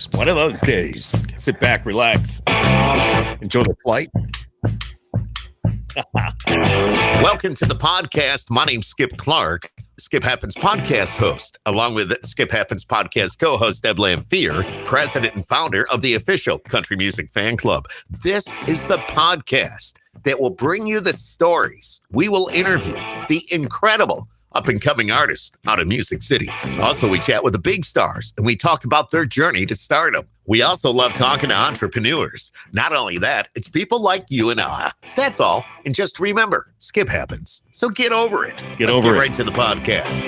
folks. One of those days. Sit back, relax, enjoy the flight. Welcome to the podcast. My name's Skip Clark, Skip Happens podcast host, along with Skip Happens podcast co-host Deb Lamphere, president and founder of the official country music fan club. This is the podcast that will bring you the stories. We will interview the incredible up-and-coming artists out of Music City. Also, we chat with the big stars, and we talk about their journey to stardom. We also love talking to entrepreneurs. Not only that, it's people like you and I. That's all. And just remember, Skip happens. So get over it. Let's get right to the podcast.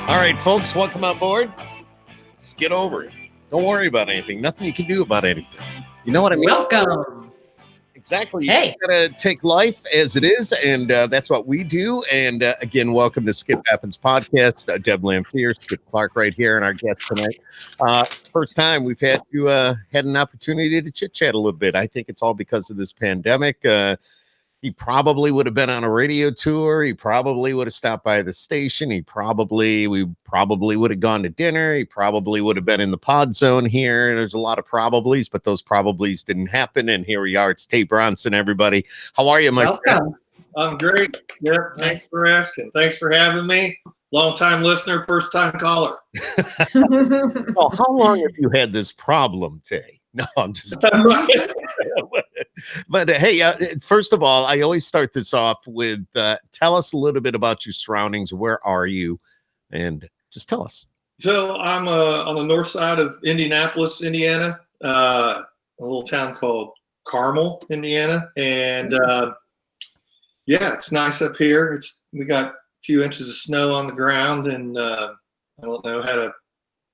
All right, folks, welcome on board. Just get over it. Don't worry about anything. Nothing you can do about anything. You know what I mean? Welcome. Exactly. Hey. You gotta take life as it is, and that's what we do. And again, welcome to Skip Happens podcast. Deb Lamphere, Skip Clark right here, and our guest tonight. First time we've had an opportunity to chit chat a little bit. I think it's all because of this pandemic. He probably would have been on a radio tour. He probably would have stopped by the station. We probably would have gone to dinner. He probably would have been in the pod zone here. There's a lot of probablys, but those probablys didn't happen. And here we are. It's Tay Bronson, everybody. How are you, Mike? Welcome. I'm great. Yep. Thanks for asking. Thanks for having me. Long-time listener, first-time caller. So how long have you had this problem, Tay? No, I'm just kidding. But hey, first of all, I always start this off with tell us a little bit about your surroundings. Where are you? And just tell us. So I'm on the north side of Indianapolis, Indiana, a little town called Carmel, Indiana. And yeah, it's nice up here. We got a few inches of snow on the ground, and I don't know, had a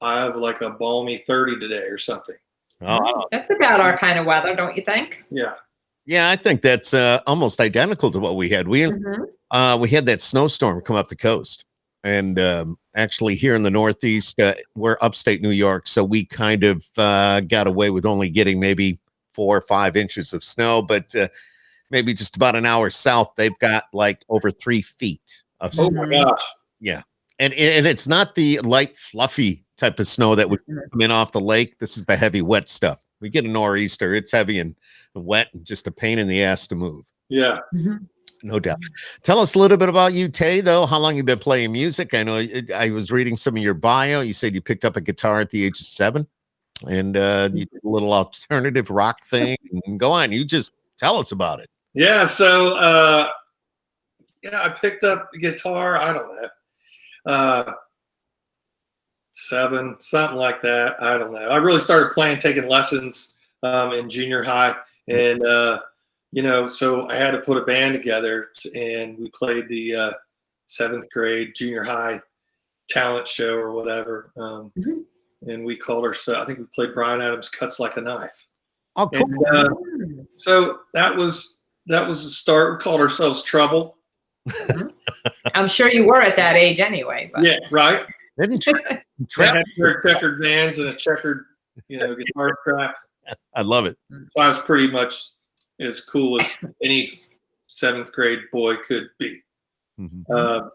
high of like a balmy 30 today or something. Oh, that's about our kind of weather, don't you think? Yeah, I think that's almost identical to what we had. We had that snowstorm come up the coast, and actually here in the Northeast, we're upstate New York, so we kind of got away with only getting maybe 4 or 5 inches of snow, but maybe just about an hour south, they've got like over 3 feet of snow. Oh my gosh! Yeah, and it's not the light, fluffy type of snow that would come in off the lake. This is the heavy, wet stuff. We get a nor'easter, it's heavy and wet and just a pain in the ass to move. Yeah. No doubt. Tell us a little bit about you, Tay, though. How long you've been playing music? I know I was reading some of your bio. You said you picked up a guitar at the age of 7, and you did a little alternative rock thing. And go on. You just tell us about it. Yeah. So, I picked up the guitar. I don't know. 7, something like that. I don't know. I really started taking lessons in junior high, and so I had to put a band together, and we played the 7th grade junior high talent show or whatever, and we called ourselves. I think we played Bryan Adams' "Cuts Like a Knife." Oh, cool. And, so that was the start. We called ourselves Trouble. I'm sure you were at that age anyway. But. Yeah, right. Didn't They had their checkered vans and a checkered, guitar strap. I love it. So I was pretty much as cool as any 7th grade boy could be. But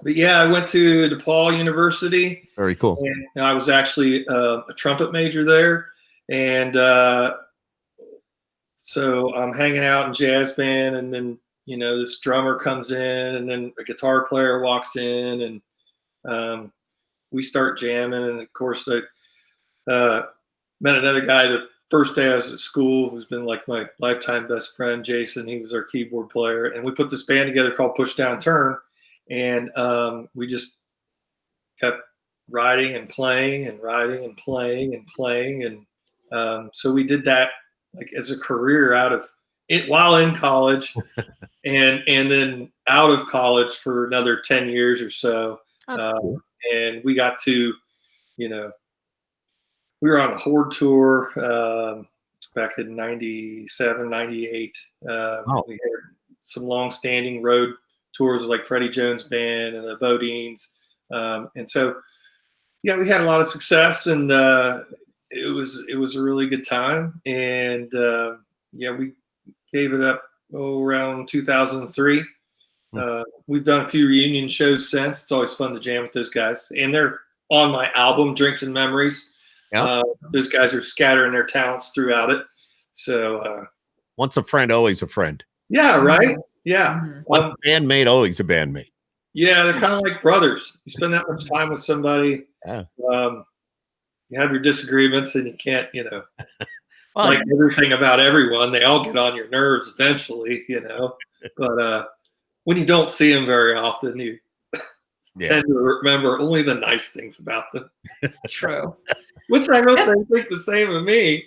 yeah, I went to DePaul University. Very cool. And I was actually a trumpet major there. And so I'm hanging out in jazz band, and then, this drummer comes in, and then a guitar player walks in, and we start jamming. And of course, I met another guy the first day I was at school who's been like my lifetime best friend, Jason. He was our keyboard player, and we put this band together called Push Down Turn, and we just kept writing and playing and writing and playing and playing, and so we did that like as a career out of it while in college, and then out of college for another 10 years or so. Cool. And we got to, we were on a Horde tour back in 97, 98. We had some long-standing road tours with like Freddie Jones Band and the Bodines. And so, yeah, we had a lot of success, and it was a really good time. And we gave it up around 2003. We've done a few reunion shows since. It's always fun to jam with those guys, and they're on my album Drinks and Memories. Yeah. Those guys are scattering their talents throughout it. So once a friend, always a friend. Yeah, right. Yeah. Once a bandmate, always a bandmate. Yeah, they're kind of like brothers. You spend that much time with somebody. Yeah. You have your disagreements, and you can't, Well, like everything about everyone. They all get on your nerves eventually, But when you don't see them very often, you tend to remember only the nice things about them. True. Which I hope they think the same of me.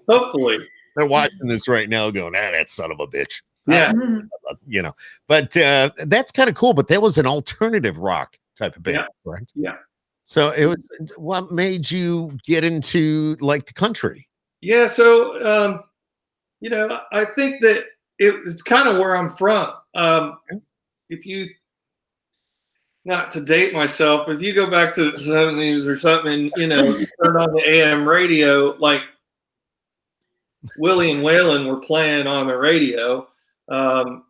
Hopefully. They're watching this right now going, that son of a bitch. Yeah. But that's kind of cool. But that was an alternative rock type of band, correct? Yeah. So it was, what made you get into like the country? Yeah. So, I think that it's kind of where I'm from. If you, not to date myself, if you go back to the 70s or something, turn on the AM radio, like Willie and Waylon were playing on the radio.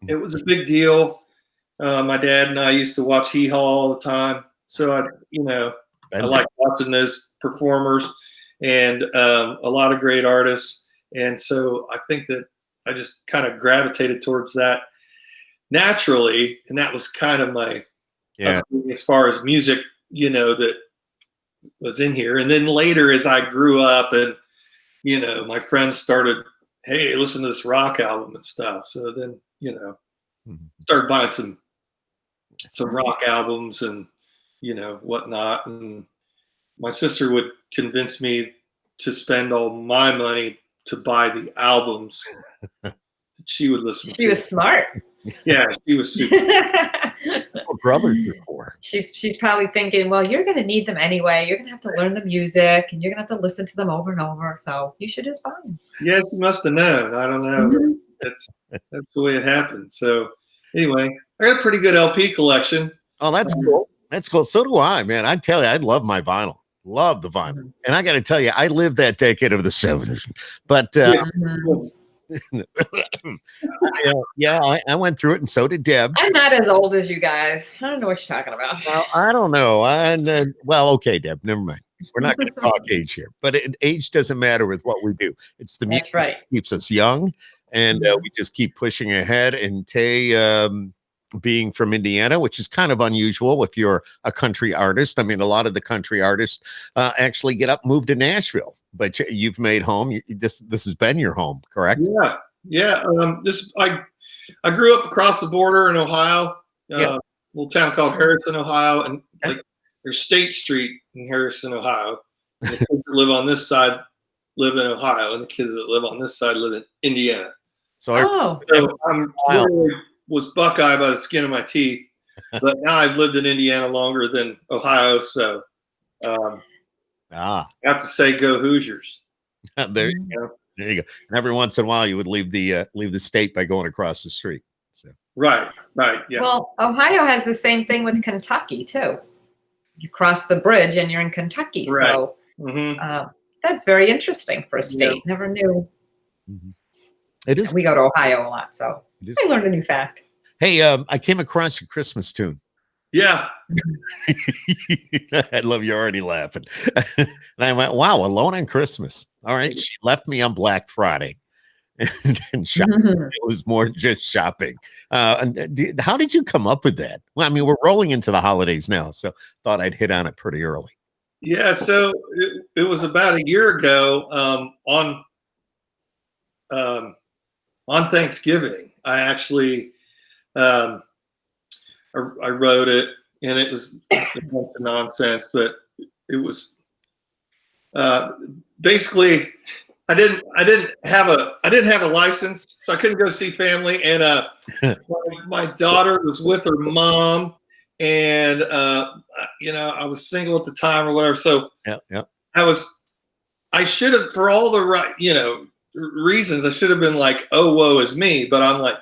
It was a big deal. My dad and I used to watch Hee Haw all the time. So I like watching those performers and a lot of great artists. And so I think that I just kind of gravitated towards that naturally. And that was kind of my, as far as music, that was in here. And then later, as I grew up and, my friends started, hey, listen to this rock album and stuff. So then, started buying some rock albums and, whatnot. And my sister would convince me to spend all my money to buy the albums that she would listen to. She was smart. Yeah, she was super. What brothers are for? She's probably thinking, well, you're going to need them anyway. You're going to have to learn the music, and you're going to have to listen to them over and over. So you should just buy them. Yeah, she must have known. I don't know. Mm-hmm. That's the way it happened. So anyway, I got a pretty good LP collection. Oh, that's cool. That's cool. So do I, man. I tell you, I love my vinyl. Love the vinyl. Mm-hmm. And I got to tell you, I lived that decade of the 70s. But I went through it, and so did Deb. I'm not as old as you guys. I don't know what you're talking about. Well, I don't know. Okay, Deb, never mind. We're not going to talk age here, but age doesn't matter with what we do. It's the music that keeps us young, and we just keep pushing ahead. And Tay, being from Indiana, which is kind of unusual if you're a country artist. I mean, a lot of the country artists actually move to Nashville. But you've made home. This has been your home, correct? Yeah. I grew up across the border in Ohio, a little town called Harrison, Ohio, and there's State Street in Harrison, Ohio. And the kids that live on this side live in Ohio, and the kids that live on this side live in Indiana. So I'm literally was Buckeye by the skin of my teeth, but now I've lived in Indiana longer than Ohio, so. I have to say, go Hoosiers. There you go. There you go. And every once in a while, you would leave the state by going across the street. So right, yeah. Well, Ohio has the same thing with Kentucky too. You cross the bridge and you're in Kentucky. Right. So that's very interesting for a state. Yeah. Never knew. Mm-hmm. It is. And we go to Ohio a lot, so I learned a new fact. Hey, I came across your Christmas tune. Yeah. I love you already laughing. And I went, wow, Alone on Christmas. All right. She left me on Black Friday. And shopping. It was more just shopping. How did you come up with that? Well, I mean, we're rolling into the holidays now, so thought I'd hit on it pretty early. Yeah, so it was about a year ago on Thanksgiving. I actually I wrote it, and it was a bunch of nonsense, but it was basically I didn't have a license, so I couldn't go see family, and my daughter was with her mom, and I was single at the time or whatever, so yeah. I should have, for all the right reasons, I should have been like, oh, woe is me, but I'm like,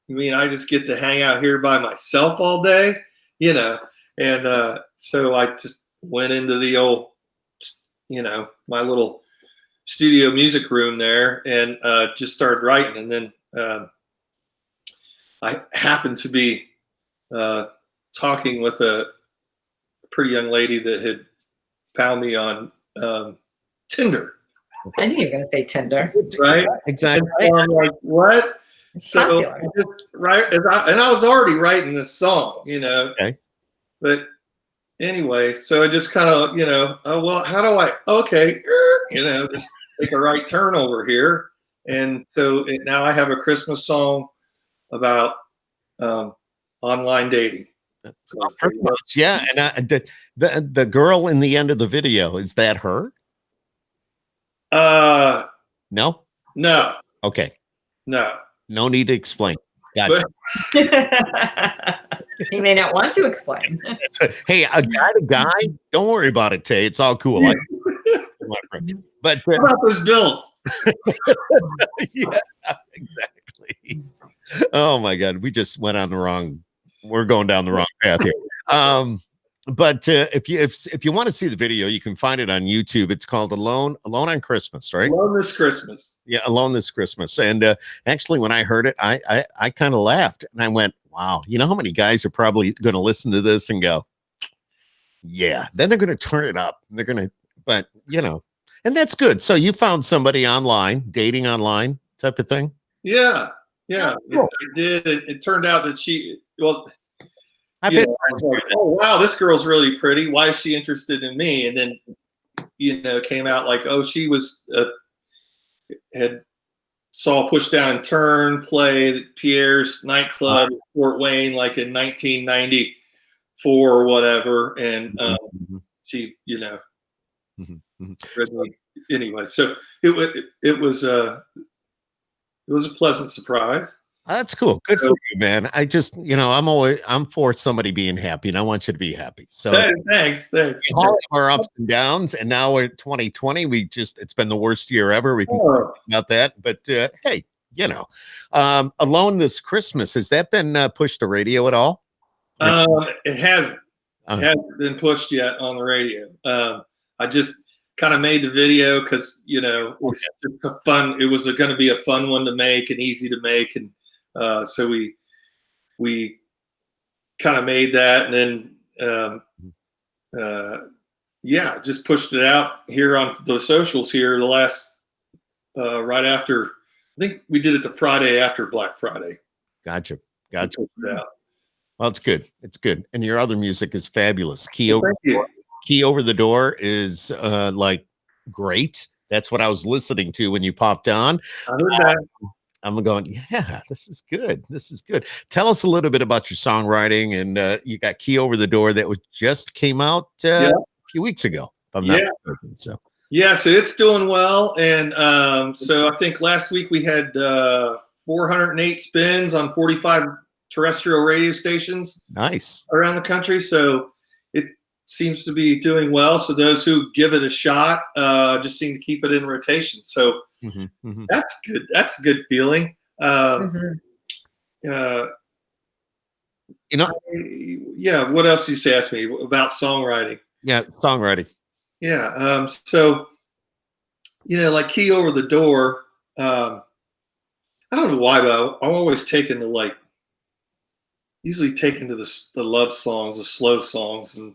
you mean I just get to hang out here by myself all day, and so I just went into the old, my little studio music room there, and just started writing. And then I happened to be talking with a pretty young lady that had found me on Tinder. I knew you were going to say Tinder. Right? Exactly. And so I'm like, what? It's So popular. and I was already writing this song, Okay. but anyway, so I just kind of, oh, well, how do I, okay, just take a right turn over here. And so now I have a Christmas song about online dating. So Pretty much, yeah. And the girl in the end of the video, is that her? No. No, Okay. no. No need to explain. Gotcha. He may not want to explain. Hey, a guy to guy, don't worry about it, Tay. It's all cool. But How about those bills? yeah, exactly. Oh my God, we just went on the wrong. We're going down the wrong path here. But if you want to see the video, you can find it on YouTube. It's called Alone on Christmas, right? Alone This Christmas. Yeah, Alone This Christmas. And actually, when I heard it, I kind of laughed and I went, "Wow!" You know how many guys are probably going to listen to this and go, "Yeah." Then they're going to turn it up. They're going to, but and that's good. So you found somebody online, dating online type of thing. Yeah, Cool. I did. It turned out that I I bet. was like, oh wow, this girl's really pretty. Why is she interested in me? And then, it came out like, oh, she was saw Push Down and Turn play at Pierre's nightclub in Fort Wayne, like in 1994 or whatever, and she, anyway. So it was a pleasant surprise. That's cool. Good for you, man. I just, I'm for somebody being happy, and I want you to be happy. So thanks. All of our ups and downs, and now we're 2020. It's been the worst year ever. We can talk about that, but hey, Alone This Christmas, has that been pushed to radio at all? It hasn't. It hasn't been pushed yet on the radio. I just kind of made the video because it's just fun. It was going to be a fun one to make and easy to make, and so we kind of made that, and then just pushed it out here on the socials here the last right after. I think we did it the Friday after Black Friday. Gotcha. Well, it's good. It's good. And your other music is fabulous. Key Over the Door is like great. That's what I was listening to when you popped on. I heard that. I'm going, yeah, this is good. Tell us a little bit about your songwriting, and you got Key Over the Door that just came out a few weeks ago. If I'm not mistaken. So it's doing well, and so I think last week we had 408 spins on 45 terrestrial radio stations. Nice. Around the country, so it seems to be doing well. So those who give it a shot just seem to keep it in rotation. So that's good. That's a good feeling. What else did you ask me about songwriting? Yeah, songwriting. Yeah. So like Key Over the Door. I don't know why, but I'm always taken to usually taken to the love songs, the slow songs, and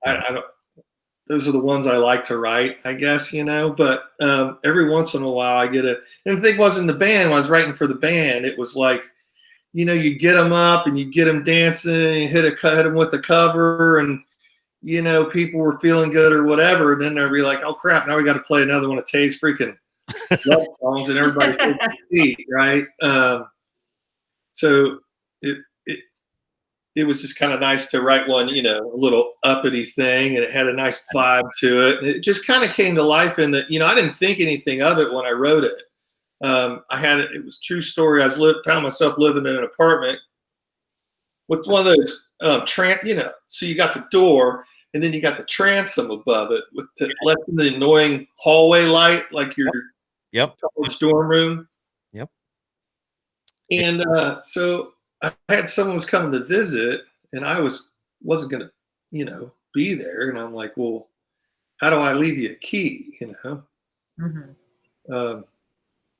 I don't. Those are the ones I like to write, I guess, But every once in a while, I get and the thing was in the band. When I was writing for the band, it was like, you get them up and you get them dancing, and you hit them with a cover, and people were feeling good or whatever. And then they'd be like, "Oh crap! Now we got to play another one of Tay's freaking love songs," and everybody takes a seat, right? So it was just kind of nice to write one, a little uppity thing, and it had a nice vibe to it. And it just kind of came to life in that, I didn't think anything of it when I wrote it. It was a true story. Found myself living in an apartment with one of those so you got the door, and then you got the transom above it with the annoying hallway light, like your college dorm room. Yep. And so I had someone was coming to visit, and I wasn't going to, be there. And I'm like, well, how do I leave you a key? She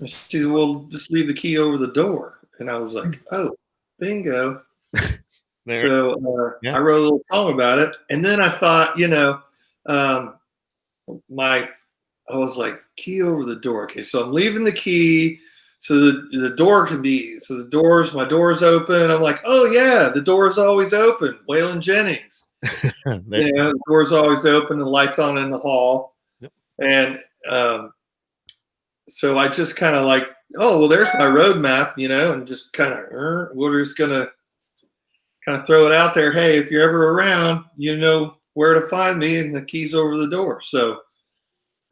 said, well, just leave the key over the door. And I was like, oh, bingo. So I wrote a little song about it. And then I thought, um, I was like, key over the door. Okay, so I'm leaving the key so the door can be, so my door's open. And I'm like, oh yeah, the door is always open. Waylon Jennings. The door's always open, the light's on in the hall. Yep. And so I just kind of like, oh, well, there's my roadmap, and just kind of, we're just going to kind of throw it out there. Hey, if you're ever around, you know where to find me, and the key's over the door. So,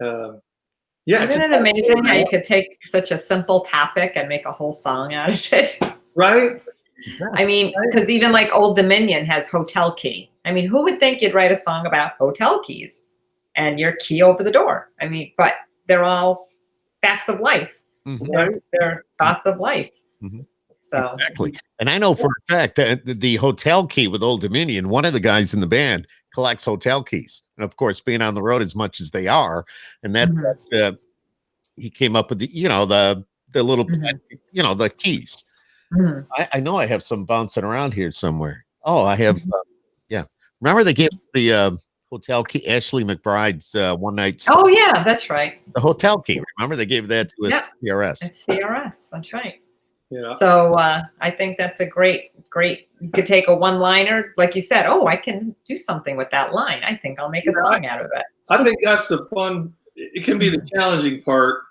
yeah. Isn't it amazing how you could take such a simple topic and make a whole song out of it? Right? I mean, because even like Old Dominion has hotel key. I mean, who would think you'd write a song about hotel keys and your key over the door? I mean, but they're all facts of life. Mm-hmm. They're thoughts of life. Mm-hmm. So exactly. And I know for a fact that the hotel key with Old Dominion, one of the guys in the band collects hotel keys. And of course, being on the road as much as they are, and that he came up with the little, the keys. Mm-hmm. I know I have some bouncing around here somewhere. Oh, I have. Yeah. Remember they gave us the hotel key, Ashley McBride's one night. Oh yeah, that's right. The hotel key. Remember they gave that to us at CRS. It's CRS. That's right. Yeah. So I think that's a great. You could take a one-liner, like you said. Oh, I can do something with that line. I think I'll make a song out of it. I think that's the fun. It can be the challenging part.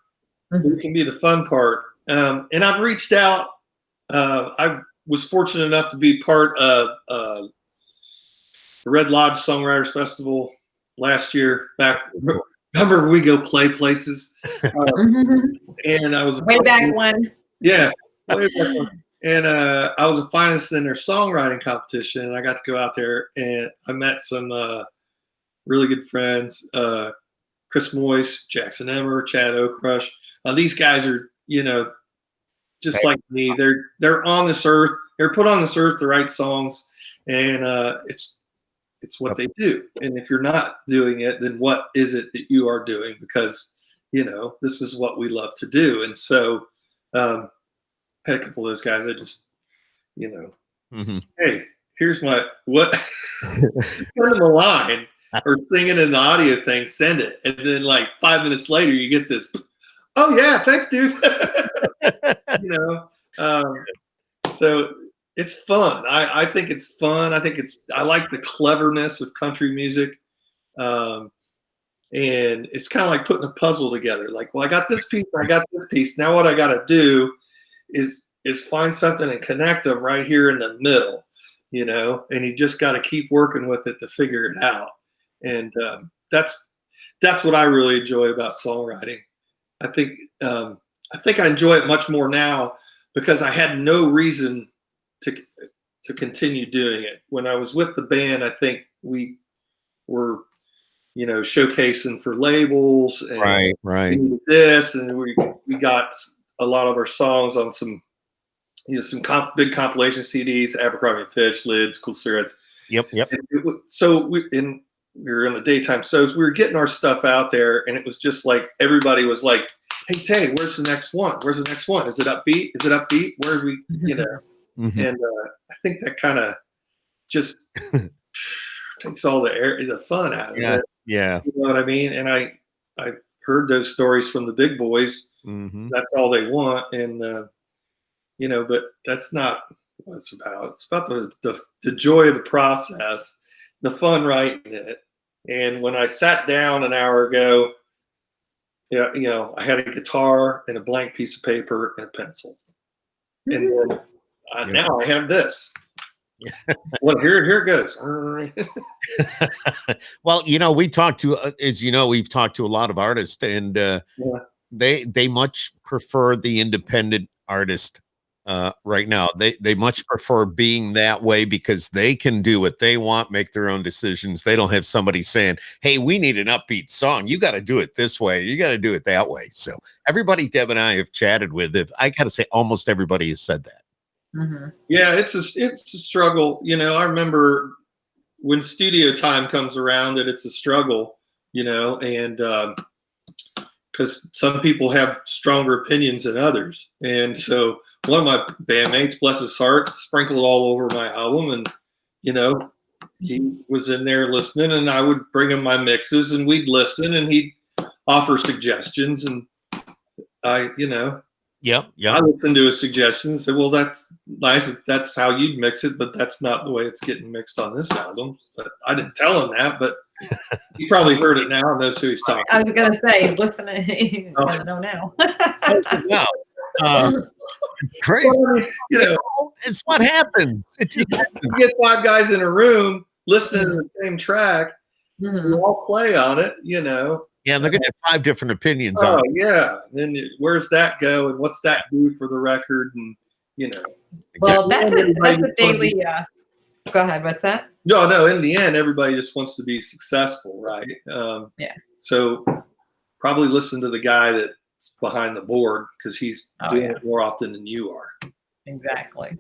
Mm-hmm. It can be the fun part. And I've reached out. I was fortunate enough to be part of the Red Lodge Songwriters Festival last year. Remember we go play places, and I was way back when. Yeah, way back when. And I was a finalist in their songwriting competition, and I got to go out there, and I met some really good friends, Chris Moyce, Jackson Emmer, Chad Okrush. These guys are, just like me. They're on this earth. They're put on this earth to write songs, and it's what they do. And if you're not doing it, then what is it that you are doing? Because this is what we love to do. And so, had a couple of those guys. I just, hey, here's my what. Send them a line or sing it in the audio thing. Send it, and then like 5 minutes later, you get this. Oh yeah, thanks, dude. So it's fun. I think it's fun. I like the cleverness of country music. And it's kind of like putting a puzzle together. Like, well, I got this piece, I got this piece. Now what I got to do is find something and connect them right here in the middle, and you just got to keep working with it to figure it out. And that's what I really enjoy about songwriting. I think I enjoy it much more now because I had no reason to continue doing it. When I was with the band, I think we were, showcasing for labels and right. This, and we got a lot of our songs on some, big compilation CDs, Abercrombie & Fitch, Lids, Cool Cigarettes. Yep. So we were in the daytime shows. We were getting our stuff out there, and it was just like everybody was like, "Hey Tay, where's the next one? Where's the next one? Is it upbeat? Is it upbeat? Where are we?" Mm-hmm. And I think that kind of just takes all the fun out of it. Yeah. You know what I mean? And I heard those stories from the big boys. Mm-hmm. That's all they want, and but that's not what it's about. It's about the joy of the process, the fun writing it. And when I sat down an hour ago, I had a guitar and a blank piece of paper and a pencil, and then now I have this. Well, here it goes. Well, we talked to, as we've talked to a lot of artists, and they much prefer the independent artist right now. They much prefer being that way because they can do what they want, make their own decisions. They don't have somebody saying, "Hey, we need an upbeat song. You got to do it this way. You got to do it that way." So everybody Deb and I have chatted with, I got to say, almost everybody has said that. Mm-hmm. Yeah, it's a struggle. I remember when studio time comes around that it's a struggle, and because some people have stronger opinions than others. And so one of my bandmates, bless his heart, sprinkled all over my album, and he was in there listening, and I would bring him my mixes, and we'd listen, and he'd offer suggestions, and I listened to his suggestions and said, well, that's nice. That's how you'd mix it, but that's not the way it's getting mixed on this album. But I didn't tell him that, but he probably heard it now and knows who he's talking. I was going to say, he's listening. He's going to know now. Wow. It's crazy. It's what happens. You get 5 guys in a room listening to the same track. We all play on it, Yeah, they're going to have 5 different opinions on it. Yeah. Then where's that go, and what's that do for the record? And Well, that's a daily. Go ahead. What's that? No. In the end, everybody just wants to be successful, right? Yeah. So probably listen to the guy that's behind the board, because he's doing it more often than you are. Exactly.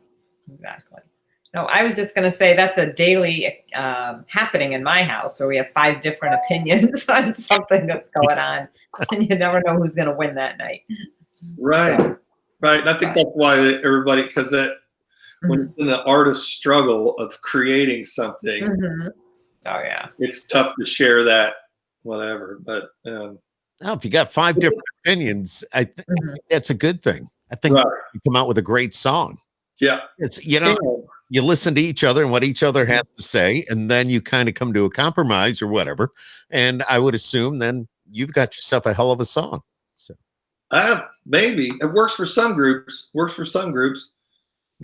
No, I was just going to say that's a daily happening in my house, where we have 5 different opinions on something that's going on, and you never know who's going to win that night. Right. So, right. And I think that's why everybody, because when it's in the artist's struggle of creating something, it's tough to share that, whatever. But if you got 5 different opinions, I think that's a good thing. I think you come out with a great song. Yeah. It's, you listen to each other and what each other has to say, and then you kind of come to a compromise or whatever. And I would assume then you've got yourself a hell of a song. So maybe it works for some groups.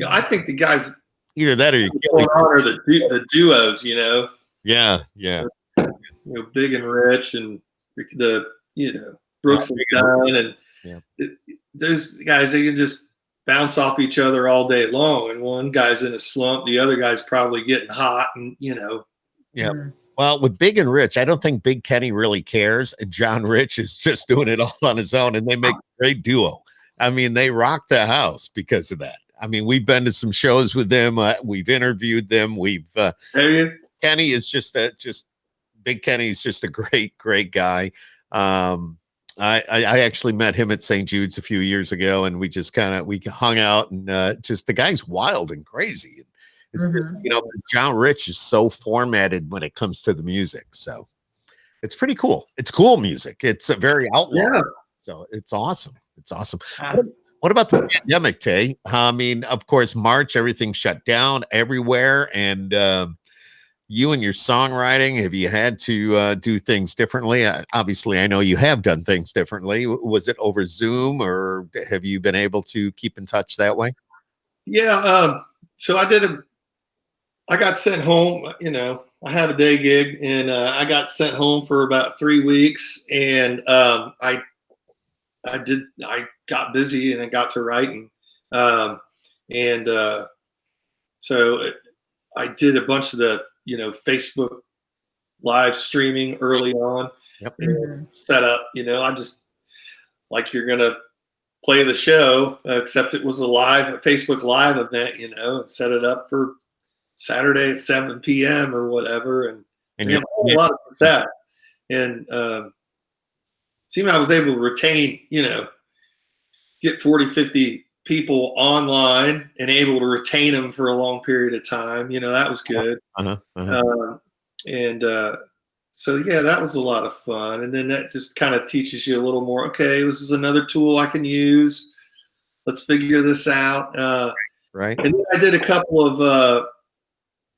I think the guys either that or the duos. Yeah. Big and Rich, and the Brooks and Dunn, and those guys, they can just bounce off each other all day long, and one guy's in a slump, the other guy's probably getting hot, and Well, with Big and Rich, I don't think Big Kenny really cares, and John Rich is just doing it all on his own, and they make a great duo. I mean, they rock the house because of that. I mean, we've been to some shows with them, we've interviewed them, Kenny is Big Kenny is just a great guy. I actually met him at St. Jude's a few years ago, and we just we hung out, and just the guy's wild and crazy. John Rich is so formatted when it comes to the music, so it's pretty cool. It's cool music. It's a very outlaw, so it's awesome. What about the pandemic, Tay? I mean, of course, March, everything shut down everywhere, and you and your songwriting, have you had to do things differently? Obviously, I know you have done things differently. Was it over Zoom, or have you been able to keep in touch that way? Yeah. So I got sent home, I had a day gig, and I got sent home for about 3 weeks, and I got busy, and I got to writing. So I did a bunch of the, Facebook live streaming early on. And set up, I just, like, you're going to play the show, except it was a Facebook live event, and set it up for Saturday at 7 p.m. or whatever. And we had a lot of success. And seemed I was able to retain, get 40, 50 people online and able to retain them for a long period of time. That was good. So that was a lot of fun. And then that just kind of teaches you a little more, okay, this is another tool I can use. Let's figure this out. Right. And then I did a couple of,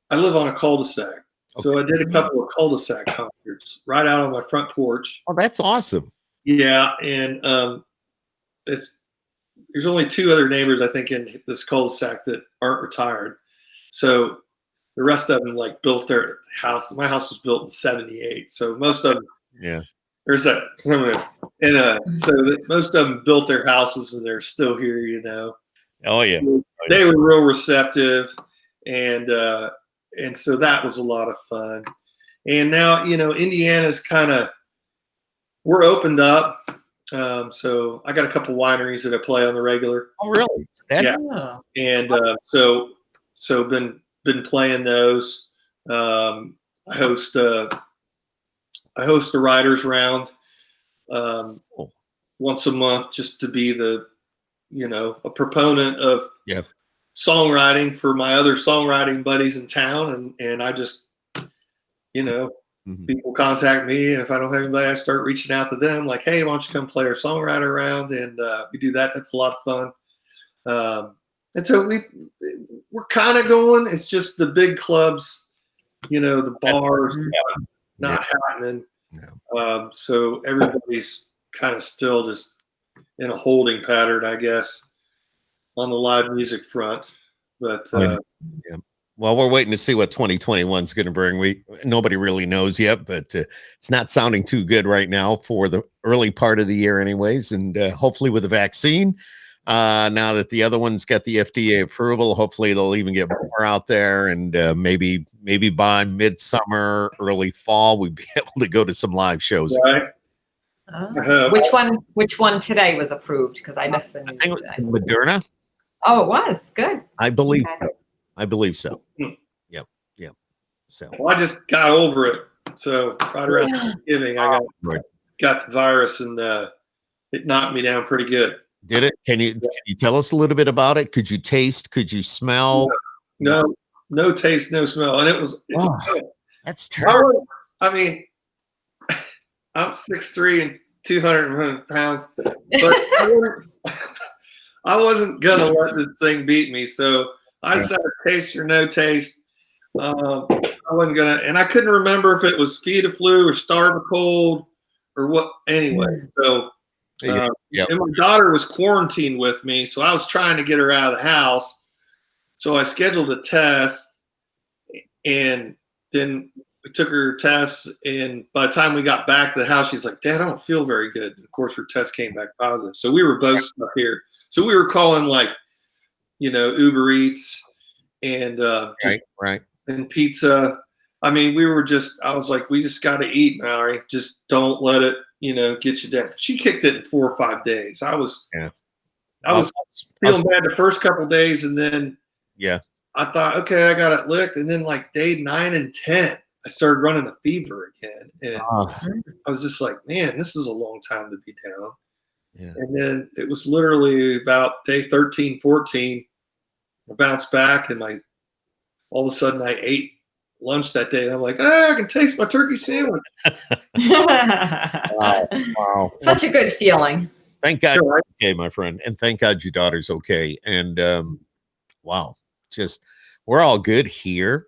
I live on a cul-de-sac. Okay. So I did a couple of cul-de-sac concerts right out on my front porch. Oh, that's awesome. Yeah. And there's only 2 other neighbors, I think, in this cul-de-sac that aren't retired. So the rest of them built their house. My house was built in '78, so most of them. Yeah. There's that, most of them built their houses, and they're still here. Oh yeah. So they were real receptive, and so that was a lot of fun. And now Indiana's we're opened up. So I got a couple wineries that I play on the regular. Oh, really? Yeah. And so been playing those. I host a writers round once a month, just to be a proponent of songwriting for my other songwriting buddies in town, and I just you know, Mhm. people contact me, and if I don't have anybody, I start reaching out to them like, hey, why don't you come play our songwriter around? And we do that. That's a lot of fun. And so we're kind of going. It's just the big clubs, you know, the bars, not happening. So everybody's kind of still just in a holding pattern, I guess, on the live music front. But Yeah. Well, we're waiting to see what 2021 is going to bring. Nobody really knows yet, but it's not sounding too good right now for the early part of the year, anyways. And hopefully, with the vaccine, now that the other one's got the FDA approval, hopefully they'll even get more out there, and maybe by midsummer, early fall, we'd be able to go to some live shows. right. Which one today was approved? Because I missed the news today. Moderna, Oh, it was good. I believe. Okay. I believe so. Hmm. Yep. So Well, I just got over it. So right around Thanksgiving, I got the virus, and it knocked me down pretty good. did it? Can you tell us a little bit about it? Could you taste? Could you smell? No taste, no smell, and it was. That's terrible. I mean, I'm 6'3" and 200 pounds, but I wasn't gonna let this thing beat me. So I decided taste or no taste. I wasn't gonna, and I couldn't remember if it was feed a flu or starve a cold or what. Anyway, so and my daughter was quarantined with me, so I was trying to get her out of the house. So I scheduled a test, and then we took her tests. And by the time we got back to the house, she's like, "Dad, I don't feel very good." And of course, her test came back positive. So we were both stuck here. So we were calling Uber Eats and and pizza. I mean, I was like, we just got to eat, Mallory. Just don't let it, get you down. She kicked it in 4 or 5 days. I was feeling bad the first couple of days, and then I thought, okay, I got it licked. And then like day 9 and 10, I started running a fever again. And I was just like, man, this is a long time to be down. Yeah. And then it was literally about day 13, 14, I bounced back, and all of a sudden I ate lunch that day, and I'm like, I can taste my turkey sandwich. Wow. Such a good feeling. Thank God you're okay, my friend. And thank God your daughter's okay. And wow, just we're all good here.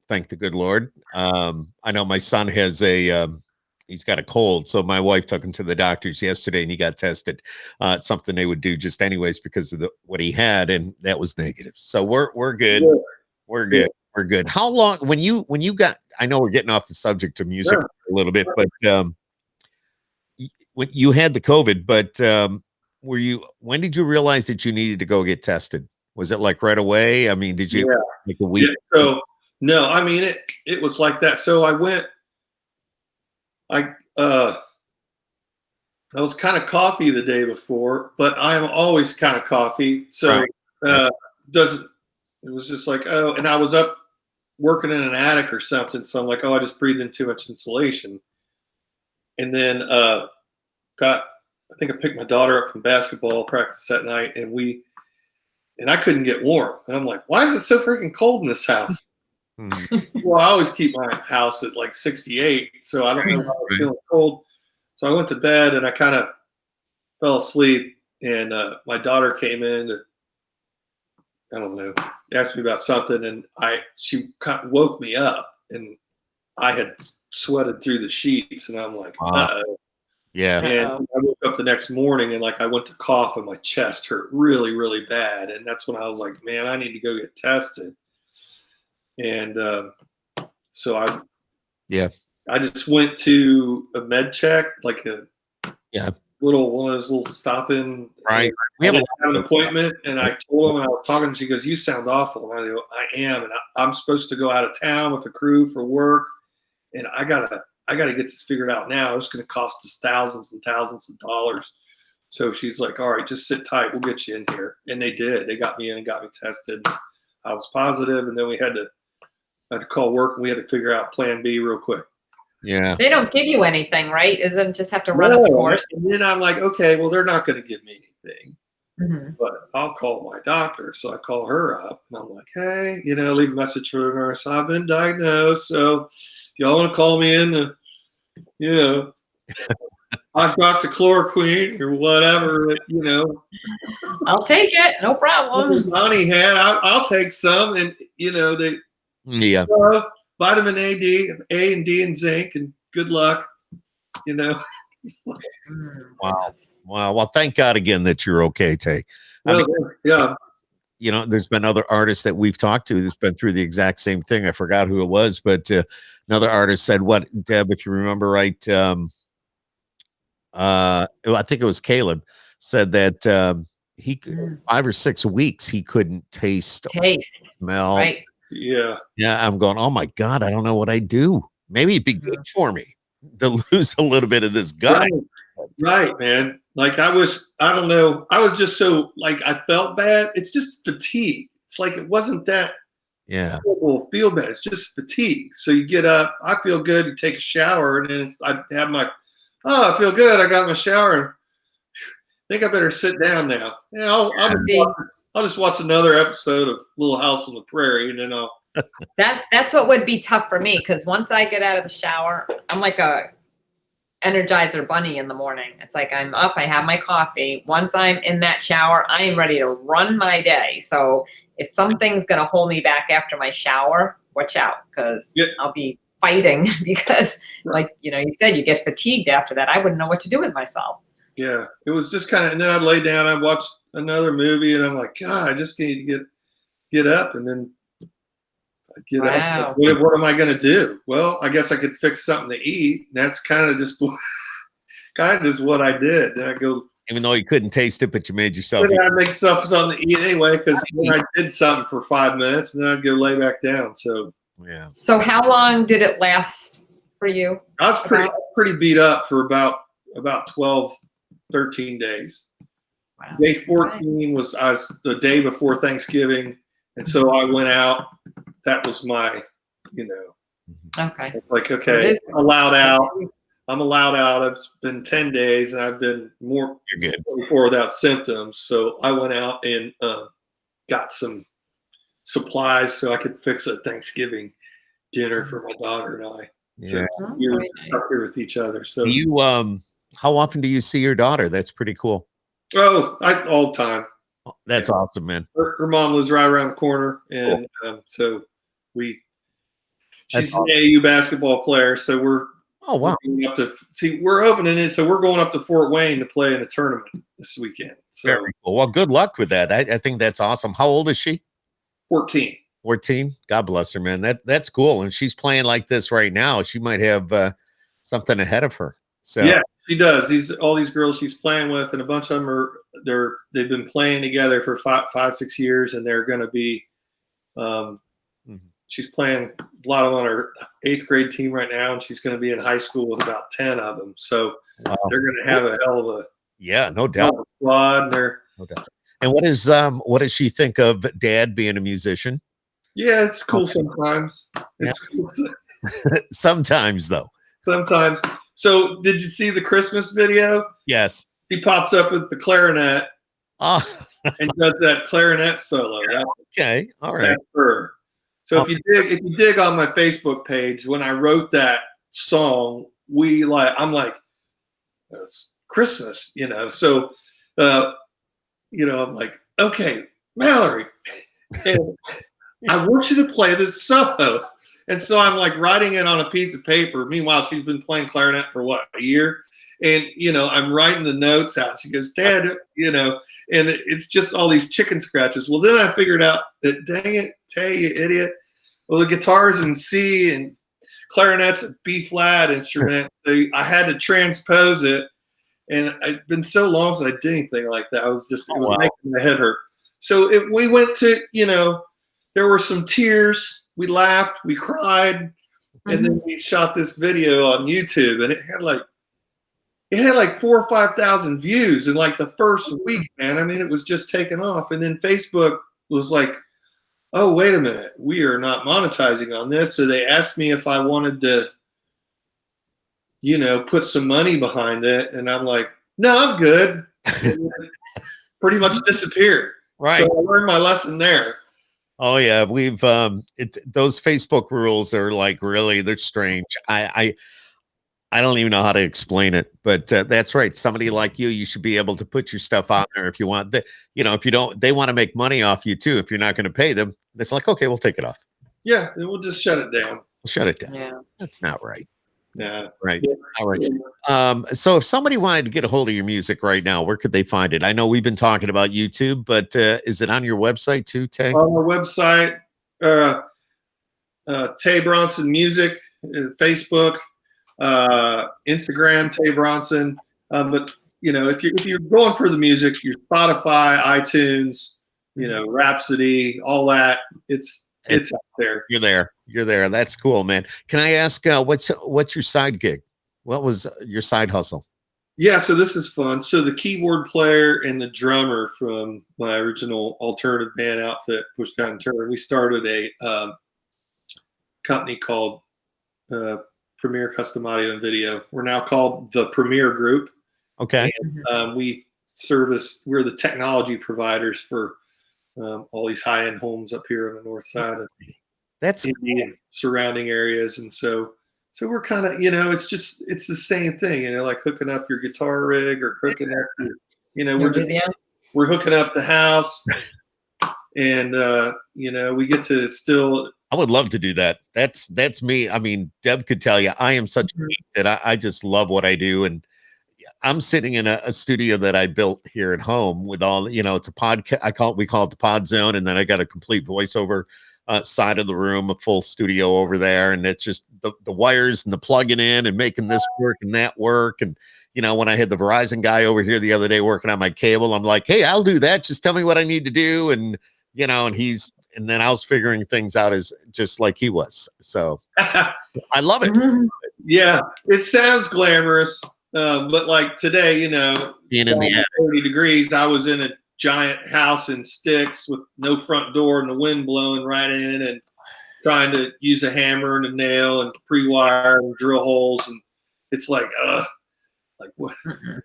Thank the good Lord. I know my son has he's got a cold. So my wife took him to the doctors yesterday, and he got tested. It's something they would do just anyways because of what he had, and that was negative. So we're good. Yeah. We're good. We're good. How long when you got? I know we're getting off the subject of music a little bit, but when you had the COVID, but when did you realize that you needed to go get tested? Was it like right away? I mean, did you like a week? Yeah, so no, I mean it was like that. So I was kind of coffee the day before, but I'm always kind of coffee. So it was just like, and I was up working in an attic or something. So I'm like, I just breathed in too much insulation. And then I think I picked my daughter up from basketball practice that night, and I couldn't get warm. And I'm like, why is it so freaking cold in this house? Well, I always keep my house at like 68, so I don't know why I was feeling cold. So I went to bed, and I kind of fell asleep, and my daughter came in to, I don't know, asked me about something, and she kind of woke me up, and I had sweated through the sheets, and I'm like, uh-oh. Yeah. And I woke up the next morning, and like I went to cough, and my chest hurt really, really bad, and that's when I was like, man, I need to go get tested. And so I just went to a med check, like one of those little stop-in. Right. We have an appointment, and I told him, and I was talking, and she goes, "You sound awful." And I go, "I am, and I'm supposed to go out of town with the crew for work, and I gotta get this figured out now. It's going to cost us thousands and thousands of dollars." So she's like, "All right, just sit tight. We'll get you in here." And they did. They got me in and got me tested. I was positive, and then I had to call work, and we had to figure out plan B real quick. Yeah. They don't give you anything, right? Isn't just have to run its course? And then I'm like, okay, well, they're not going to give me anything. Mm-hmm. But I'll call my doctor. So I call her up, and I'm like, hey, leave a message for the nurse. I've been diagnosed. So y'all want to call me in the, you know, I've got the chloroquine or whatever, you know. I'll take it. No problem. Bonnie had, I'll take some. And, you know, they, vitamin A and D and zinc, and good luck, you know. Wow. Well, thank God again that you're okay, Tay. Well, yeah. You know, there's been other artists that we've talked to that's been through the exact same thing. I forgot who it was, but another artist said, what, Deb, if you remember right, I think it was Caleb, said that he could 5 or 6 weeks he couldn't taste, smell. Right. Yeah. Yeah. I'm going, oh my God, I don't know what I do. Maybe it'd be good for me to lose a little bit of this gut. Right, man. Like I don't know. I was just so like, I felt bad. It's just fatigue. It's like, it wasn't that feel bad. It's just fatigue. So you get up, I feel good. You take a shower, and then I have my, I feel good. I got my shower, and I think I better sit down now. Yeah, I'll just watch another episode of Little House on the Prairie, and then I'll. That's what would be tough for me, because once I get out of the shower, I'm like a Energizer bunny in the morning. It's like I'm up, I have my coffee. Once I'm in that shower, I am ready to run my day. So if something's going to hold me back after my shower, watch out, because I'll be fighting because, like, you know, you said you get fatigued after that. I wouldn't know what to do with myself. Yeah, it was just kind of, and then I'd lay down, I'd watch another movie, and I'm like, God, I just need to get up, and then I get up. What am I going to do? Well, I guess I could fix something to eat. That's kind of just what I did. Then I go. Even though you couldn't taste it, but you made yourself. I'd make something to eat anyway, because I did something for 5 minutes, and then I'd go lay back down. So yeah. So how long did it last for you? I was pretty beat up for about 12, 13 days. Wow. Day 14 was the day before Thanksgiving, and so I went out. That was my, you know. Okay. Like, okay, I'm allowed out. It's been 10 days, and I've been more before without symptoms. So I went out and got some supplies so I could fix a Thanksgiving dinner for my daughter and I. So we were here with each other. So do you how often do you see your daughter? That's pretty cool. Oh, all the time. That's awesome, man. Her mom lives right around the corner, and so she's an AAU basketball player. So we're we're opening it, so we're going up to Fort Wayne to play in a tournament this weekend. So very cool. Well, good luck with that. I think that's awesome. How old is she? 14. 14. God bless her, man. That's cool. And she's playing like this right now. She might have something ahead of her. So yeah, she does. All these girls she's playing with, and a bunch of them they've been playing together for 5, 6 years, and they're going to be. She's playing a lot of them on her 8th grade team right now, and she's going to be in high school with about 10 of them. So they're going to have a hell of a no doubt squad. No doubt. And what does she think of Dad being a musician? Yeah, it's cool sometimes. It's cool. Sometimes though. Sometimes. So did you see the Christmas video? Yes. He pops up with the clarinet and does that clarinet solo. Okay. All right. That's her. So if you dig on my Facebook page, when I wrote that song, I'm like, it's Christmas, you know. So I'm like, okay, Mallory, and I want you to play this solo. And so I'm like writing it on a piece of paper. Meanwhile, she's been playing clarinet for a year. And, I'm writing the notes out. She goes, Dad, and it's just all these chicken scratches. Well, then I figured out that, dang it, Tay, you idiot. Well, the guitar's in C and clarinet's a B flat instrument. So I had to transpose it. And it's been so long since I did anything like that. It was making my head hurt. So we went to, there were some tears. We laughed, we cried, and then we shot this video on YouTube, and it had like 4,000 or 5,000 views in like the first week, man. I mean, it was just taking off. And then Facebook was like, oh, wait a minute, we are not monetizing on this. So they asked me if I wanted to, put some money behind it. And I'm like, no, I'm good. Pretty much disappeared. Right. So I learned my lesson there. Oh yeah, we've those Facebook rules are like really they're strange. I don't even know how to explain it, but that's right. Somebody like you should be able to put your stuff on there if you want. If you don't, they want to make money off you too. If you're not going to pay them, it's like, okay, we'll take it off. Yeah, and we'll just shut it down. We'll shut it down. Yeah. That's not right. Yeah. Right. All right. So if somebody wanted to get a hold of your music right now, where could they find it? I know we've been talking about YouTube, but is it on your website too, Tay? On our website, Tay Bronson Music, Facebook, Instagram, Tay Bronson. But if you're going for the music, your Spotify, iTunes, Rhapsody, all that, it's out there. You're there. That's cool, man. Can I ask what's your side gig? What was your side hustle? Yeah, so this is fun. So the keyboard player and the drummer from my original alternative band outfit, Push Down and Turn, we started a company called Premier Custom Audio and Video. We're now called the Premier Group. Okay. And, we're the technology providers for all these high-end homes up here on the north side of that's Indiana, surrounding areas. And so we're kind of, it's the same thing, like hooking up your guitar rig or hooking up we're hooking up the house and, we get to still. I would love to do that. That's me. I mean, Deb could tell you, I am such a geek that I just love what I do. And I'm sitting in a studio that I built here at home with all, it's a podcast. We call it the Pod Zone. And then I got a complete voiceover side of the room, a full studio over there. And it's just the wires and the plugging in and making this work and that work. And, when I had the Verizon guy over here the other day working on my cable, I'm like, hey, I'll do that. Just tell me what I need to do. And, and then I was figuring things out as just like he was. So I love it. Yeah, it sounds glamorous. But like today, being in the attic. 30 degrees, I was in a giant house in sticks with no front door and the wind blowing right in and trying to use a hammer and a nail and pre-wire and drill holes. And it's like what?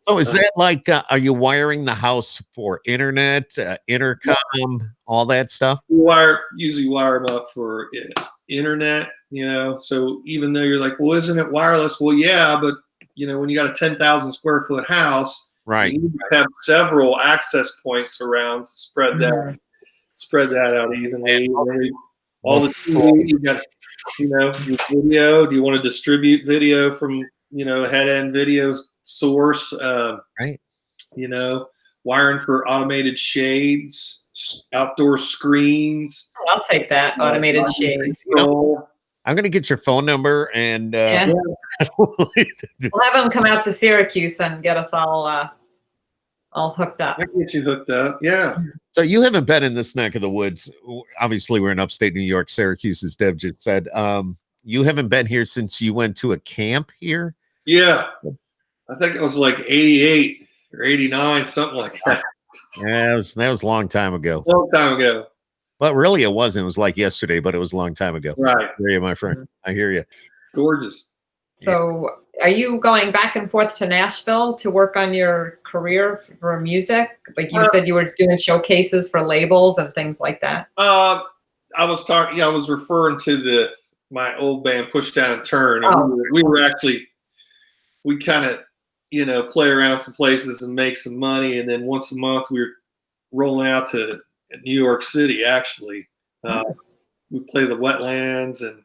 So is that like, are you wiring the house for internet, intercom, all that stuff? We usually wire them up for internet, so even though you're like, well, isn't it wireless? Well, yeah, but when you got a 10,000 square foot house, right, you have several access points around to spread that out evenly. All the TV, you got, your video. Do you want to distribute video from, head end video source? Right. Wiring for automated shades, outdoor screens. I'll take that. Automated shades. I'm going to get your phone number and we'll have them come out to Syracuse and get us all hooked up. I can get you hooked up. Yeah. So you haven't been in this neck of the woods. Obviously, we're in upstate New York, Syracuse, as Deb just said. You haven't been here since you went to a camp here? Yeah. I think it was like 88 or 89, something like that. Yeah, that was a long time ago. Long time ago. But really, it wasn't. It was like yesterday, but it was a long time ago. Right. I hear you, my friend. I hear you. Gorgeous. So are you going back and forth to Nashville to work on your career for music? Like you said, you were doing showcases for labels and things like that. I was referring to my old band, Push Down and Turn. And we kind of, play around some places and make some money. And then once a month we were rolling out to New York City, actually. We play the Wetlands and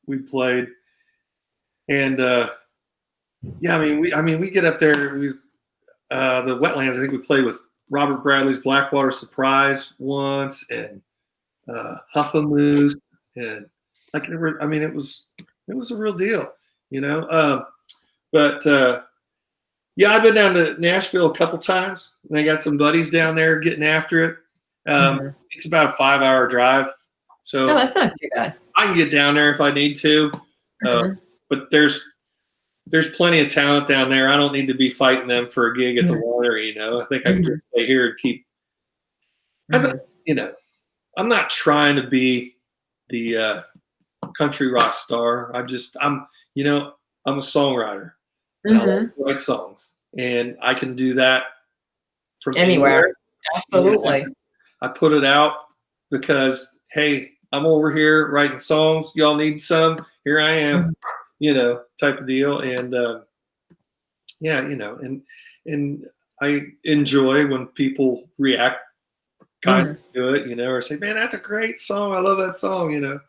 we played. And we get up there. The Wetlands, I think we played with Robert Bradley's Blackwater Surprise once and Huffamoose, and it was a real deal, But I've been down to Nashville a couple times. And I got some buddies down there getting after it. It's about a 5-hour drive, so that's not too bad. I can get down there if I need to. But there's plenty of talent down there. I don't need to be fighting them for a gig at the Winery. I think I can just stay here and keep. I'm not trying to be the country rock star. I'm a songwriter. And I like to write songs, and I can do that from anywhere. Absolutely. I put it out because, hey, I'm over here writing songs. Y'all need some? Here I am, type of deal. And yeah, and I enjoy when people react kind of to it, or say, man, that's a great song. I love that song,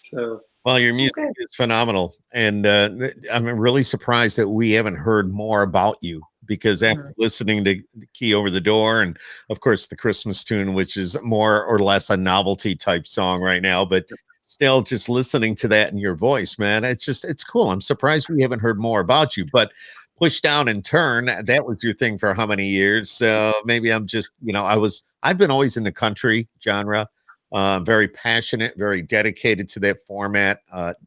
So. Well, your music is phenomenal. And I'm really surprised that we haven't heard more about you, because after listening to Key Over the Door and, of course, the Christmas tune, which is more or less a novelty type song right now, but still just listening to that in your voice, man, it's cool. I'm surprised we haven't heard more about you. But Push Down and Turn, that was your thing for how many years? So maybe I'm just, I've been always in the country genre. Very passionate, very dedicated to that format.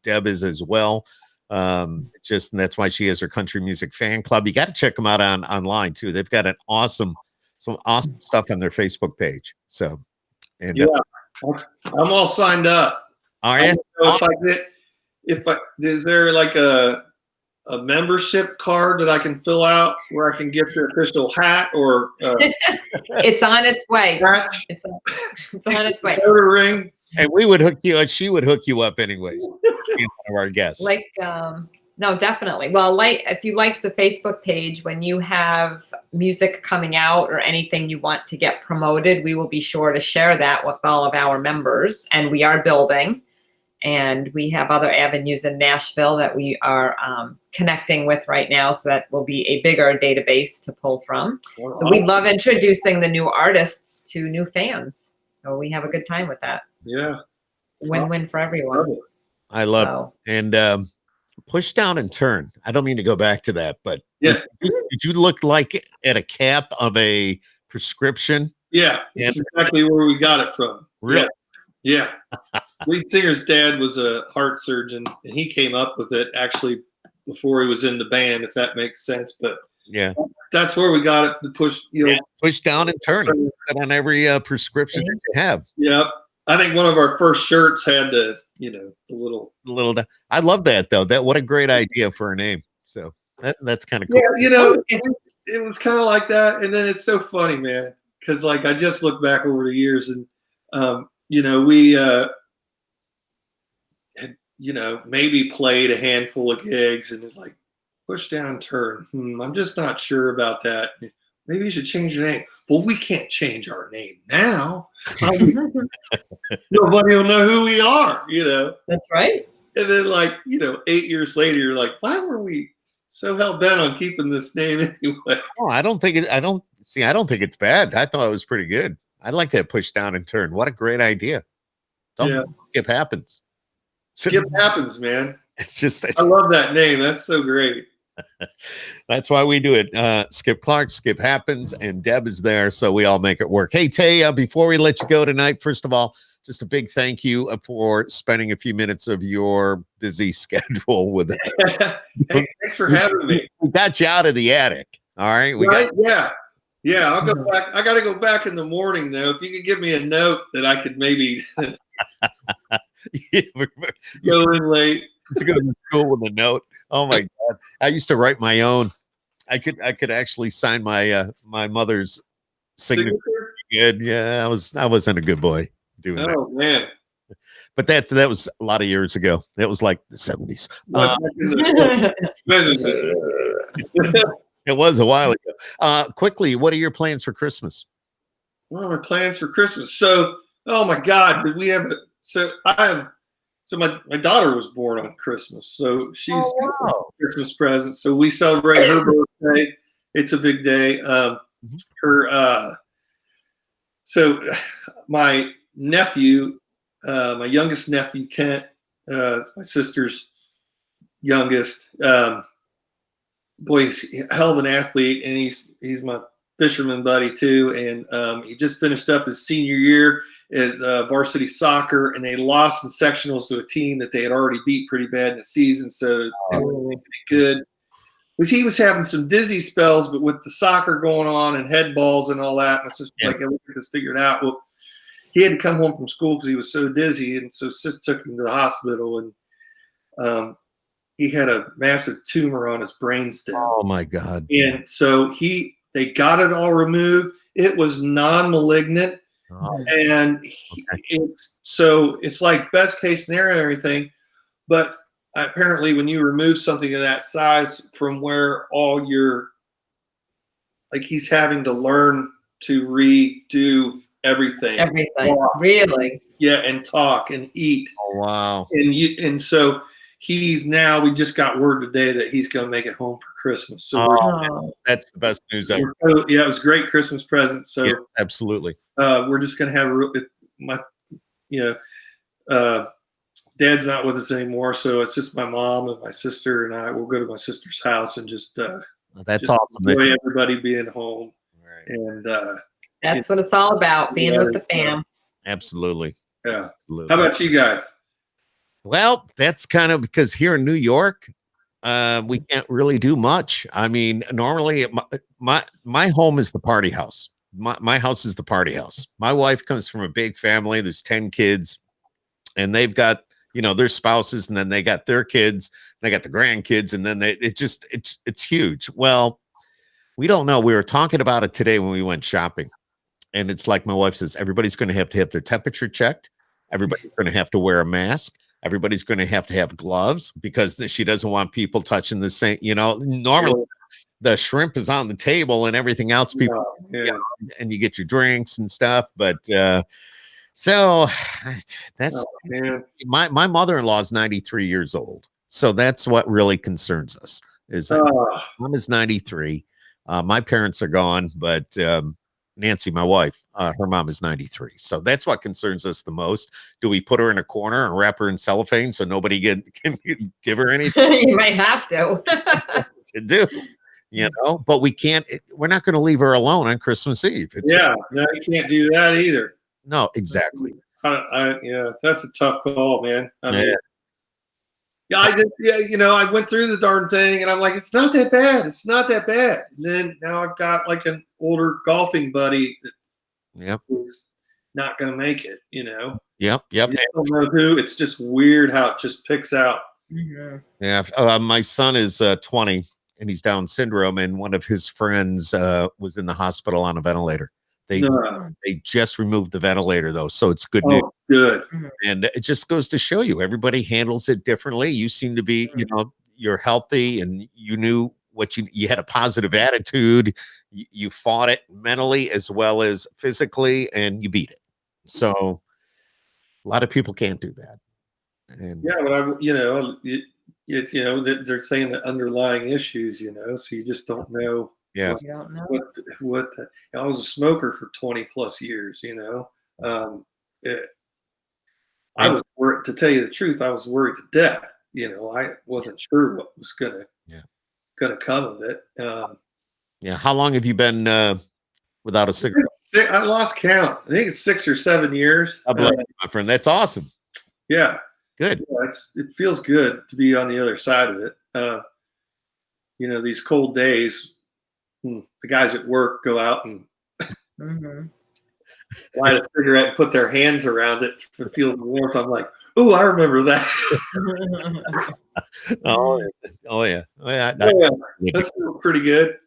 Deb is as well. And that's why she has her country music fan club. You got to check them out online too. They've got some awesome stuff on their Facebook page. So, and I'm all signed up. All right. Is there like a membership card that I can fill out where I can get the official hat or it's on its way. Patch? It's on its way. Ring. And we would hook you up. She would hook you up anyways. She's one of our guests. No, definitely. Well, if you liked the Facebook page, when you have music coming out or anything you want to get promoted, we will be sure to share that with all of our members. And we are building. And we have other avenues in Nashville that we are connecting with right now. So that will be a bigger database to pull from. So we love introducing the new artists to new fans. So we have a good time with that. Yeah. Win-win for everyone. I love it. And Push Down and Turn. I don't mean to go back to that, but did you look like at a cap of a prescription? Yeah. That's exactly where we got it from. Really? Yeah. Lead singer's dad was a heart surgeon, and he came up with it actually before he was in the band, if that makes sense. But yeah, that's where we got it to push. Push Down and Turn on every prescription that you have. Yeah, I think one of our first shirts had the little. I love that though. What a great idea for a name. So that's kind of cool. Yeah, it was kind of like that, and then it's so funny, man, because I just look back over the years and. We had, maybe played a handful of gigs and it's like, Push Down, Turn. I'm just not sure about that. Maybe you should change your name. Well, we can't change our name now. Nobody will know who we are, That's right. And then 8 years later, you're like, why were we so hell-bent on keeping this name anyway? Oh, I don't think it's bad. I thought it was pretty good. I like that Push Down and Turn. What a great idea. Skip Happens. Skip Happens, man. I love that name. That's so great. That's why we do it. Skip Clark, Skip Happens, and Deb is there, so we all make it work. Hey, Tay, before we let you go tonight, first of all, just a big thank you for spending a few minutes of your busy schedule with us. Hey, thanks for having me. We got you out of the attic. All right. Yeah, I'll go back. I got to go back in the morning, though. If you could give me a note that I could maybe go in late. It's going to school with a note. Oh my God! I used to write my own. I could actually sign my my mother's signature. Good. Yeah, I wasn't a good boy doing that. Oh man! But that was a lot of years ago. That was like the 70s. It was a while ago. Quickly, what are your plans for Christmas? What are my plans for Christmas? So, oh my God, did we have my daughter was born on Christmas, so she's a Christmas present. So we celebrate her birthday. It's a big day. So my nephew, my youngest nephew, Kent, my sister's youngest, boy, he's a hell of an athlete, and he's my fisherman buddy too. And he just finished up his senior year as varsity soccer, and they lost in sectionals to a team that they had already beat pretty bad in the season. So they were pretty good. Which he was having some dizzy spells, but with the soccer going on and head balls and all that, and it's just like I just figured out. Well, he had to come home from school because he was so dizzy, and so Sis took him to the hospital, and he had a massive tumor on his brainstem. Oh my God! And so they got it all removed. It was non-malignant, Oh, And it's like best case scenario and everything, but apparently when you remove something of that size from where all your, like, he's having to learn to redo everything. Everything. Really? Yeah, and talk and eat. oh, wow. And so we just got word today that he's going to make it home for Christmas. So That's the best news ever. yeah, it was a great Christmas present. So Yeah, absolutely. we're just going to have Dad's not with us anymore, so it's just my mom and my sister and I. We'll go to my sister's house and just That's awesome. enjoy everybody being home. Right. And That's what it's all about, being with the fam. Absolutely. Yeah. Absolutely. How about you guys? Well, that's kind of because here in New York, we can't really do much. I mean, normally my home is the party house. My house is the party house. My wife comes from a big family. There's 10 kids, and they've got, their spouses, and then they got their kids, they got the grandkids, and then it's huge. Well, we don't know. We were talking about it today when we went shopping, and it's like my wife says, everybody's going to have their temperature checked. Everybody's going to have to wear a mask. Everybody's going to have gloves because she doesn't want people touching the same, normally the shrimp is on the table and everything else, people, and you get your drinks and stuff. But, so that's my mother-in-law is 93 years old. So that's what really concerns us is that mom is 93. My parents are gone, but, Nancy, my wife, her mom is 93. So that's what concerns us the most. Do we put her in a corner and wrap her in cellophane so nobody can give her anything? You might have to. To do, but we can't. We're not going to leave her alone on Christmas Eve. No, you can't do that either. No, exactly. That's a tough call, man. I mean, I went through the darn thing and I'm like, it's not that bad. It's not that bad. And then now I've got like an older golfing buddy that is not going to make it, Yep. I don't know who. It's just weird how it just picks out. Mm-hmm. Yeah. My son is 20 and he's Down syndrome. And one of his friends was in the hospital on a ventilator. They just removed the ventilator though. So it's good news. Good. And it just goes to show you everybody handles it differently. You seem to be, you're healthy and you knew what you had a positive attitude. You fought it mentally as well as physically and you beat it. So a lot of people can't do that. And but it's they're saying the underlying issues, so you just don't know. Yeah. You don't know what I was a smoker for 20 plus years, I was worried, to tell you the truth, I was worried to death. I wasn't sure what was gonna come of it. How long have you been without a cigarette? I lost count. I think it's 6 or 7 years. My friend, that's awesome. Yeah. Good. Yeah, it feels good to be on the other side of it. These cold days, the guys at work go out and light a cigarette and put their hands around it to feel the warmth. I'm like, ooh, I remember that. Oh yeah. That's pretty good.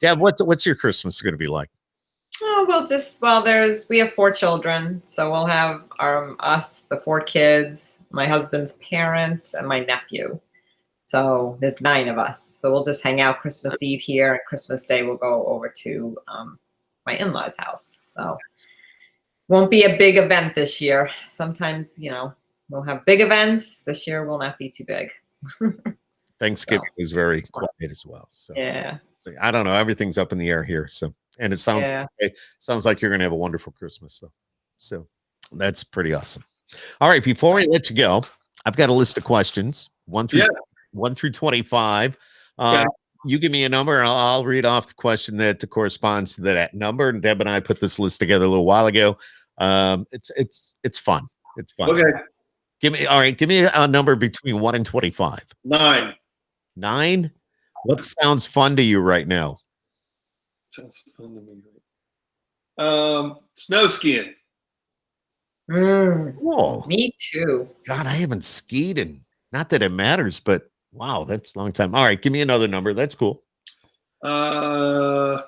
Deb, what's your Christmas going to be like? Oh, we have 4 children, so we'll have us, the 4 kids, my husband's parents, and my nephew. So there's 9 of us. So we'll just hang out Christmas Eve here, and Christmas Day we'll go over to my in-laws' house. So won't be a big event this year. Sometimes, we'll have big events. This year will not be too big. Thanksgiving was very quiet as well. So yeah. So I don't know. Everything's up in the air here. So and it sounds like you're gonna have a wonderful Christmas though. So that's pretty awesome. All right, before we let you go, I've got a list of questions. 1 through 25. You give me a number and I'll read off the question that corresponds to that number. And Deb and I put this list together a little while ago. It's fun. It's fun. Okay. Give me a number between 1 and 25. 9. 9? What sounds fun to you right now? Sounds fun to me. Snow skiing. Whoa. Me too. God, I haven't skied and not that it matters, but wow, that's a long time. All right, give me another number. That's cool. 11.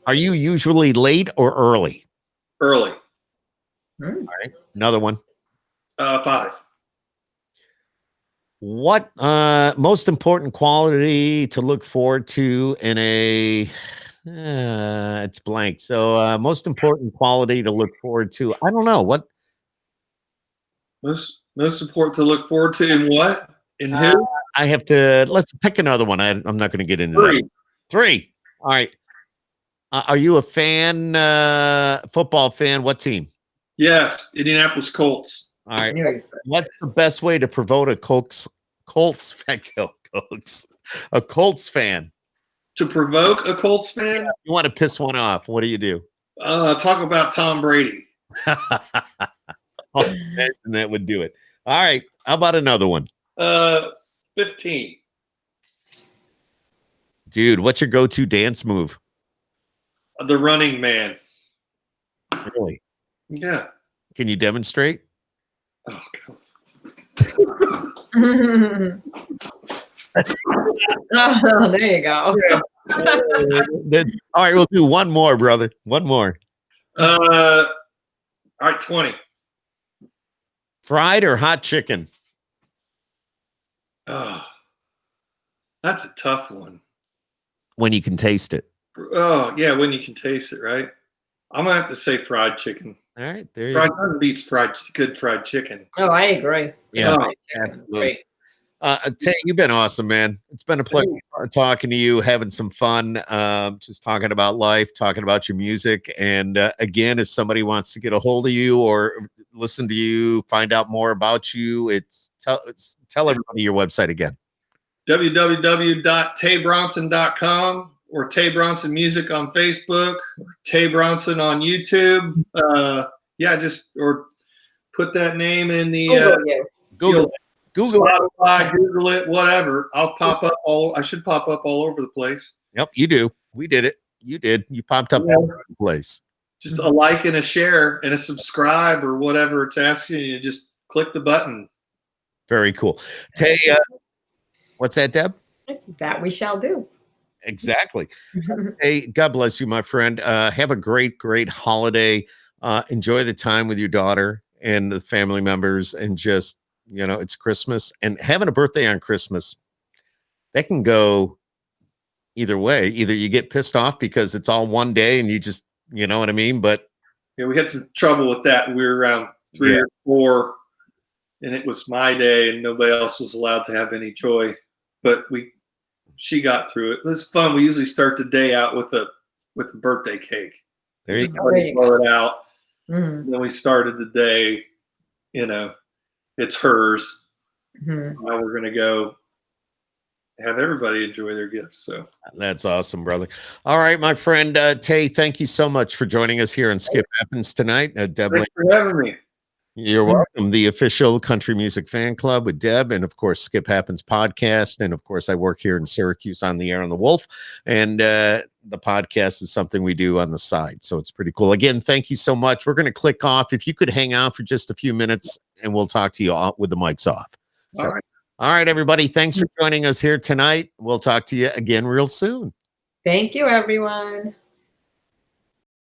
Are you usually late or early? Early. All right. Another one. 5. What most important quality to look forward to in a it's blank. So most important quality to look forward to. I don't know. What Most important to look forward to in what? In who? I have to let's pick another one. I'm not going to get into 3. that. 3. All right. Are you a fan, football fan? What team? Yes, Indianapolis Colts. All right. Anyways, What's the best way to promote a Colts fan? A Colts fan. To provoke a Colts fan? You want to piss one off. What do you do? Talk about Tom Brady. Imagine that would do it. All right. How about another one? 15. Dude, what's your go-to dance move? The Running Man. Really? Yeah. Can you demonstrate? Oh, God. Oh, there you go. All right, we'll do one more, brother. One more. All right, 20. Fried or hot chicken? Oh, that's a tough one. When you can taste it. Oh, yeah, when you can taste it, right? I'm going to have to say fried chicken. All right, there you Fried go. nothing beats good fried chicken. Oh, I agree. Yeah, Great. absolutely. Tay, you've been awesome, man. It's been a pleasure talking to you, having some fun, just talking about life, talking about your music. And again, if somebody wants to get a hold of you or listen to you, find out more about you, tell everybody your website again. www.taybronson.com or Tay Bronson Music on Facebook or Tay Bronson on YouTube. Or put that name in the Google Spotify, Google it, whatever. I should pop up all over the place. Yep, you do. We did it. You did. You popped up all over the place. Just a like and a share and a subscribe or whatever it's asking you. Just click the button. Very cool. Tay, what's that, Deb? That we shall do. Exactly. Hey, God bless you, my friend. Have a great, great holiday. Enjoy the time with your daughter and the family members, and just, it's Christmas, and having a birthday on Christmas, that can go either way. Either you get pissed off because it's all one day and you just, you know what I mean? But yeah, we had some trouble with that. We were around 3 or 4, and it was my day and nobody else was allowed to have any joy, but she got through it. It was fun. We usually start the day out with a birthday cake. There you go. Blow it out. Mm-hmm. Then we started the day, it's hers. Mm-hmm. Now we're going to go have everybody enjoy their gifts. So that's awesome, brother. All right, my friend Tay, thank you so much for joining us here on Skip Happens tonight. Deb, thanks for having me. You're welcome. The official country music fan club with Deb, and of course Skip Happens podcast, and of course I work here in Syracuse on the Air on the Wolf, and the podcast is something we do on the side, so it's pretty cool. Again, thank you so much. We're going to click off. If you could hang out for just a few minutes, and we'll talk to you with the mics off. So, all right, everybody. Thanks for joining us here tonight. We'll talk to you again real soon. Thank you, everyone.